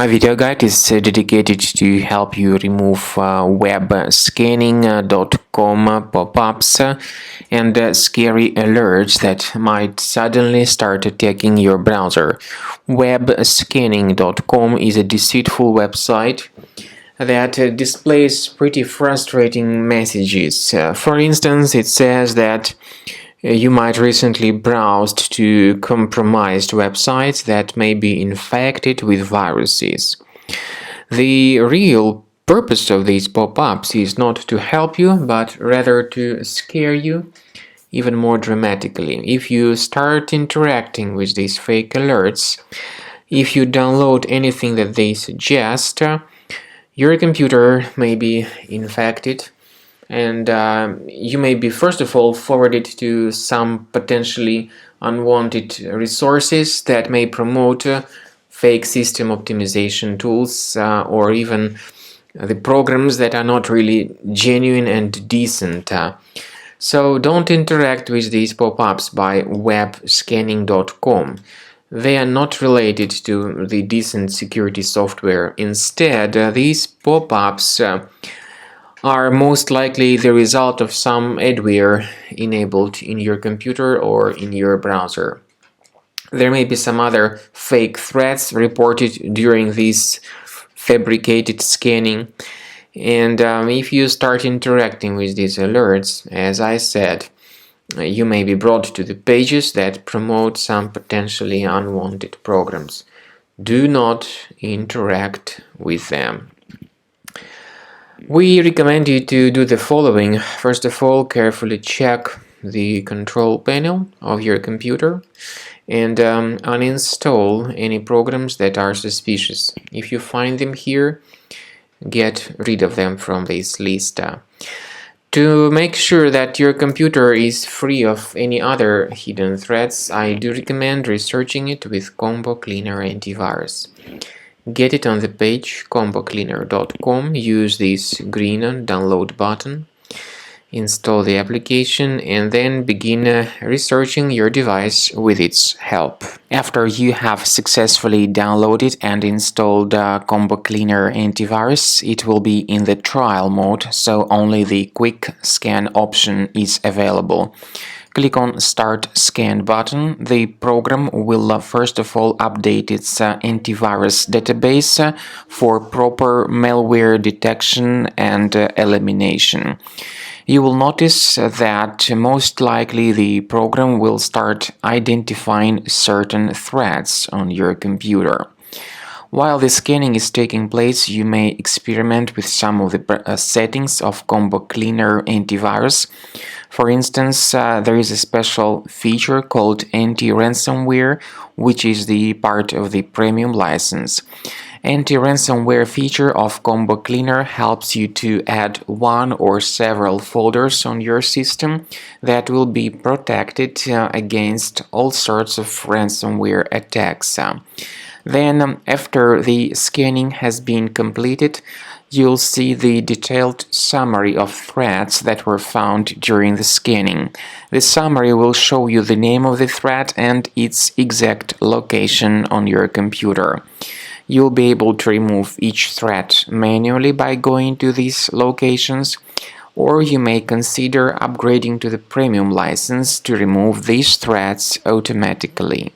My video guide is dedicated to help you remove webscanning.com pop-ups and scary alerts that might suddenly start attacking your browser. Webscanning.com is a deceitful website that displays pretty frustrating messages. For instance, it says that you might recently browsed to compromised websites that may be infected with viruses. The real purpose of these pop-ups is not to help you, but rather to scare you even more dramatically. If you start interacting with these fake alerts, if you download anything that they suggest, your computer may be infected, and you may be first of all forwarded to some potentially unwanted resources that may promote fake system optimization tools or even the programs that are not really genuine and decent. So don't interact with these pop-ups by webscanning.com. They are not related to the decent security software. Instead, these pop-ups are most likely the result of some adware enabled in your computer or in your browser. There may be some other fake threats reported during this fabricated scanning, and if you start interacting with these alerts, as I said, you may be brought to the pages that promote some potentially unwanted programs. Do not interact with them. We recommend you to do the following. First of all, carefully check the control panel of your computer and uninstall any programs that are suspicious. If you find them here, get rid of them from this list. To make sure that your computer is free of any other hidden threats, I do recommend researching it with Combo Cleaner Antivirus. Get it on the page combocleaner.com, use this green download button, install the application, and then begin researching your device with its help. After you have successfully downloaded and installed Combo Cleaner Antivirus, it will be in the trial mode, so only the quick scan option is available. Click on Start Scan button. The program will first of all update its antivirus database for proper malware detection and elimination. You will notice that most likely the program will start identifying certain threats on your computer. While the scanning is taking place, you may experiment with some of the settings of Combo Cleaner Antivirus. For instance, there is a special feature called Anti-Ransomware, which is the part of the premium license. Anti-ransomware feature of Combo Cleaner helps you to add one or several folders on your system that will be protected against all sorts of ransomware attacks. Then, after the scanning has been completed, you'll see the detailed summary of threats that were found during the scanning. The summary will show you the name of the threat and its exact location on your computer. You'll be able to remove each threat manually by going to these locations, or you may consider upgrading to the premium license to remove these threats automatically.